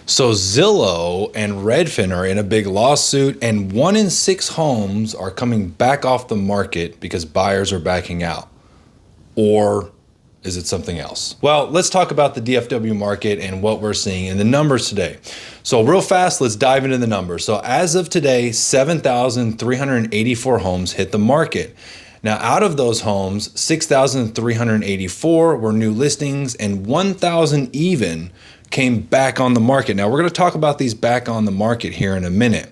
So Zillow and Redfin are in a big lawsuit, and 1 in 6 homes are coming back off the market because buyers are backing out. Or is it something else? Well, let's talk about the DFW market and what we're seeing in the numbers today. So real fast, let's dive into the numbers. So as of today, 7,384 homes hit the market. Now, out of those homes, 6,384 were new listings and 1,000 even came back on the market. Now, we're going to talk about these back on the market here in a minute.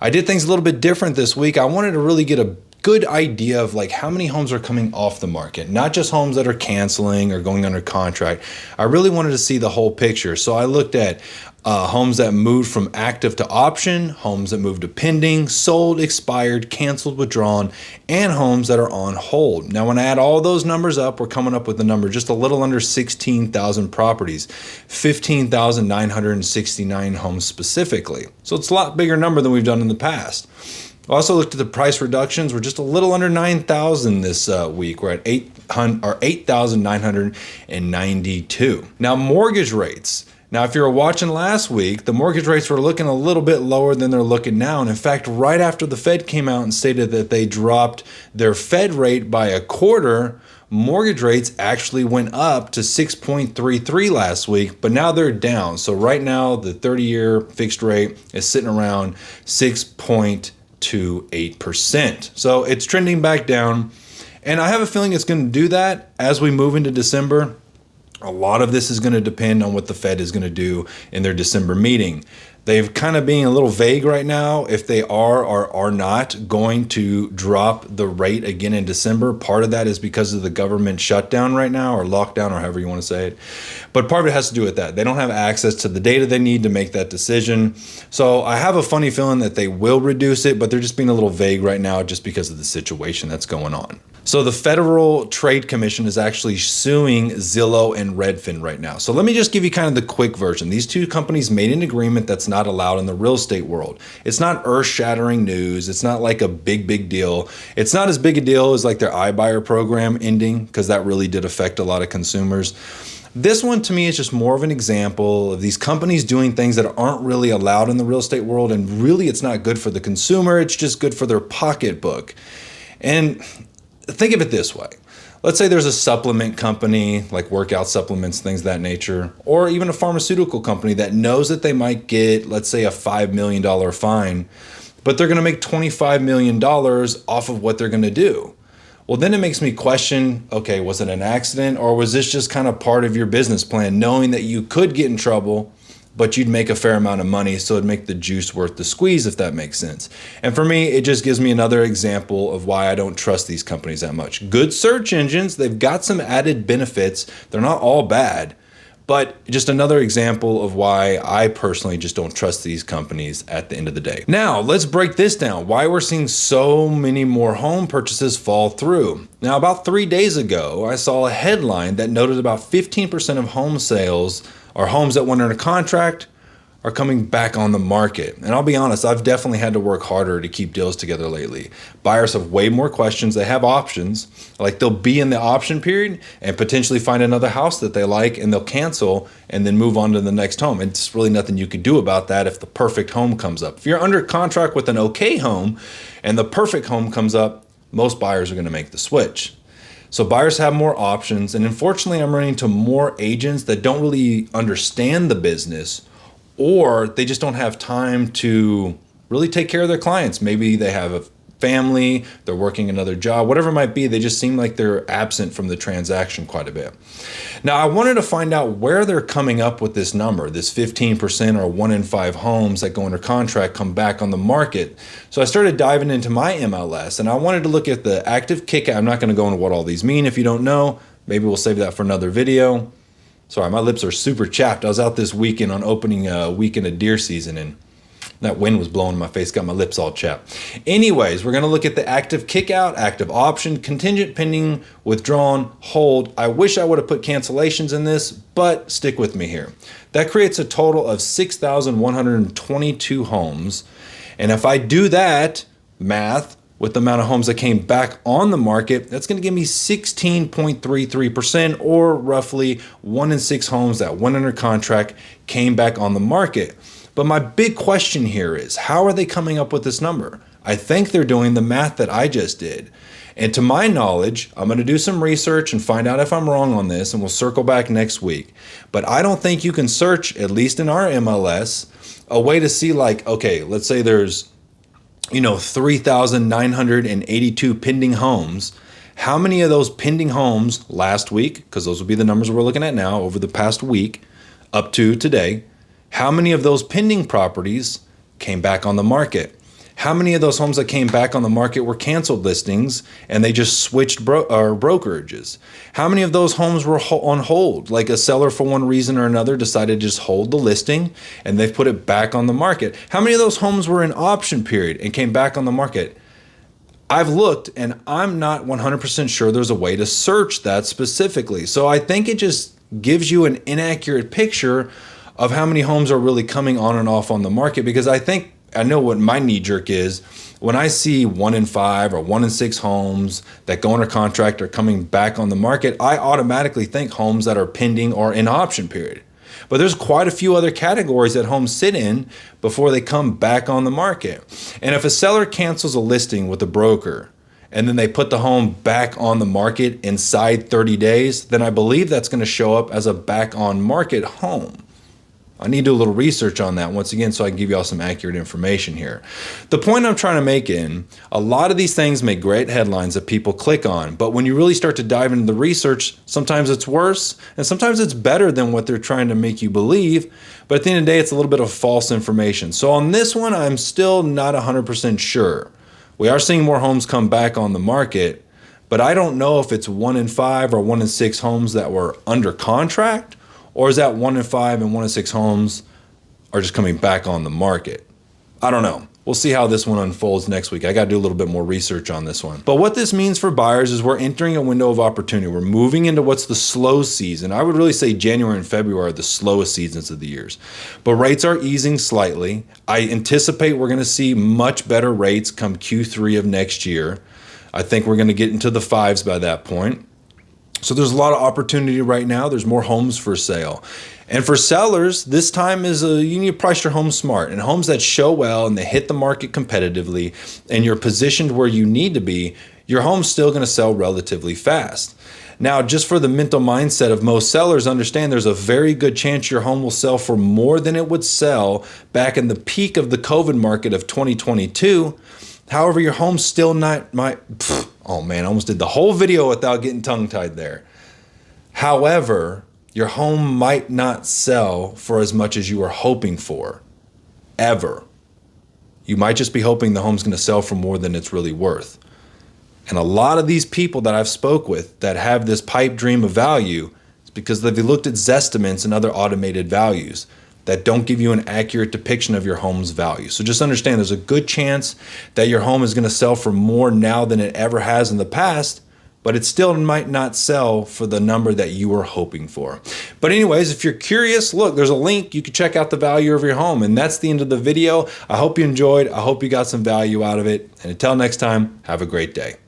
I did things a little bit different this week. I wanted to really get a good idea of like how many homes are coming off the market, not just homes that are canceling or going under contract. I really wanted to see the whole picture. So I looked at homes that moved from active to option, homes that moved to pending, sold, expired, canceled, withdrawn, and homes that are on hold. Now, when I add all those numbers up, we're coming up with a number just a little under 16,000 properties, 15,969 homes specifically. So it's a lot bigger number than we've done in the past. I also looked at the price reductions. We're just a little under 9,000 this week. We're at 8,992. Now, mortgage rates. Now, if you were watching last week, the mortgage rates were looking a little bit lower than they're looking now. And in fact, right after the Fed came out and stated that they dropped their Fed rate by a quarter, mortgage rates actually went up to 6.33 last week, but now they're down. So right now, the 30-year fixed rate is sitting around 6.28%. So it's trending back down. And I have a feeling it's going to do that as we move into December. A lot of this is going to depend on what the Fed is going to do in their December meeting. They've kind of being a little vague right now if they are or are not going to drop the rate again in December. Part of that is because of the government shutdown right now, or lockdown, or however you want to say it. But part of it has to do with that. They don't have access to the data they need to make that decision. So I have a funny feeling that they will reduce it, but they're just being a little vague right now just because of the situation that's going on. So the Federal Trade Commission is actually suing Zillow and Redfin right now. So let me just give you kind of the quick version. These two companies made an agreement that's not allowed in the real estate world. It's not earth-shattering news. It's not like a big deal. It's not as big a deal as like their iBuyer program ending, because that really did affect a lot of consumers. This one to me is just more of an example of these companies doing things that aren't really allowed in the real estate world. And really, it's not good for the consumer. It's just good for their pocketbook. And think of it this way. Let's say there's a supplement company, like workout supplements, things of that nature, or even a pharmaceutical company that knows that they might get, let's say, a $5 million fine, but they're going to make $25 million off of what they're going to do. Well, then it makes me question, okay, was it an accident, or was this just kind of part of your business plan, knowing that you could get in trouble, but you'd make a fair amount of money, so it'd make the juice worth the squeeze, if that makes sense. And for me, it just gives me another example of why I don't trust these companies that much. Good search engines, they've got some added benefits. They're not all bad, but just another example of why I personally just don't trust these companies at the end of the day. Now, let's break this down, why we're seeing so many more home purchases fall through. Now, about 3 days ago, I saw a headline that noted about 15% of home sales or homes that went under contract are coming back on the market. And I'll be honest, I've definitely had to work harder to keep deals together lately. Buyers have way more questions. They have options. Like they'll be in the option period and potentially find another house that they like, and they'll cancel and then move on to the next home. And it's really nothing you could do about that if the perfect home comes up. If you're under contract with an okay home and the perfect home comes up, most buyers are going to make the switch. So buyers have more options, and unfortunately I'm running into more agents that don't really understand the business, or they just don't have time to really take care of their clients. Maybe they have a family, they're working another job, whatever it might be, they just seem like they're absent from the transaction quite a bit. Now, I wanted to find out where they're coming up with this number, this 15% or 1 in 5 homes that go under contract come back on the market. So I started diving into my MLS, and I wanted to look at the active kick-out. I'm not going to go into what all these mean if you don't know. Maybe we'll save that for another video. Sorry, my lips are super chapped. I was out this weekend on opening weekend of deer season, and that wind was blowing in my face, got my lips all chapped. Anyways, we're going to look at the active kick-out, active option, contingent, pending, withdrawn, hold. I wish I would have put cancellations in this, but stick with me here. That creates a total of 6,122 homes. And if I do that math, with the amount of homes that came back on the market, that's going to give me 16.33%, or roughly 1 in 6 homes that went under contract came back on the market. But my big question here is, how are they coming up with this number? I think they're doing the math that I just did. And to my knowledge, I'm going to do some research and find out if I'm wrong on this, and we'll circle back next week. But I don't think you can search, at least in our MLS, a way to see like, okay, let's say there's 3,982 pending homes. How many of those pending homes last week, because those will be the numbers we're looking at now over the past week up to today, how many of those pending properties came back on the market? How many of those homes that came back on the market were canceled listings and they just switched brokerages? How many of those homes were on hold? Like a seller for one reason or another decided to just hold the listing and they've put it back on the market. How many of those homes were in option period and came back on the market? I've looked and I'm not 100% sure there's a way to search that specifically. So I think it just gives you an inaccurate picture of how many homes are really coming on and off on the market, because I know what my knee jerk is. When I see 1 in 5 or 1 in 6 homes that go under contract are coming back on the market, I automatically think homes that are pending or in option period. But there's quite a few other categories that homes sit in before they come back on the market. And if a seller cancels a listing with a broker and then they put the home back on the market inside 30 days, then I believe that's going to show up as a back on market home. I need to do a little research on that once again so I can give you all some accurate information here. The point I'm trying to make a lot of these things make great headlines that people click on, but when you really start to dive into the research, sometimes it's worse and sometimes it's better than what they're trying to make you believe. But at the end of the day, it's a little bit of false information. So on this one, I'm still not 100% sure. We are seeing more homes come back on the market, but I don't know if it's 1 in 5 or 1 in 6 homes that were under contract, or is that 1 in 5 and 1 in 6 homes are just coming back on the market? I don't know. We'll see how this one unfolds next week. I got to do a little bit more research on this one. But what this means for buyers is we're entering a window of opportunity. We're moving into what's the slow season. I would really say January and February are the slowest seasons of the years. But rates are easing slightly. I anticipate we're going to see much better rates come Q3 of next year. I think we're going to get into the 5s by that point. So there's a lot of opportunity right now. There's more homes for sale. And for sellers, this time is you need to price your home smart. And homes that show well and they hit the market competitively and you're positioned where you need to be, your home's still going to sell relatively fast. Now, just for the mental mindset of most sellers, understand there's a very good chance your home will sell for more than it would sell back in the peak of the COVID market of 2022. However, your home still oh man, I almost did the whole video without getting tongue-tied there. However, your home might not sell for as much as you were hoping for, ever. You might just be hoping the home's going to sell for more than it's really worth. And a lot of these people that I've spoke with that have this pipe dream of value is because they've looked at Zestimates and other automated values that don't give you an accurate depiction of your home's value. So just understand there's a good chance that your home is going to sell for more now than it ever has in the past, but it still might not sell for the number that you were hoping for. But anyways, if you're curious, look, there's a link. You can check out the value of your home. And that's the end of the video. I hope you enjoyed. I hope you got some value out of it. And until next time, have a great day.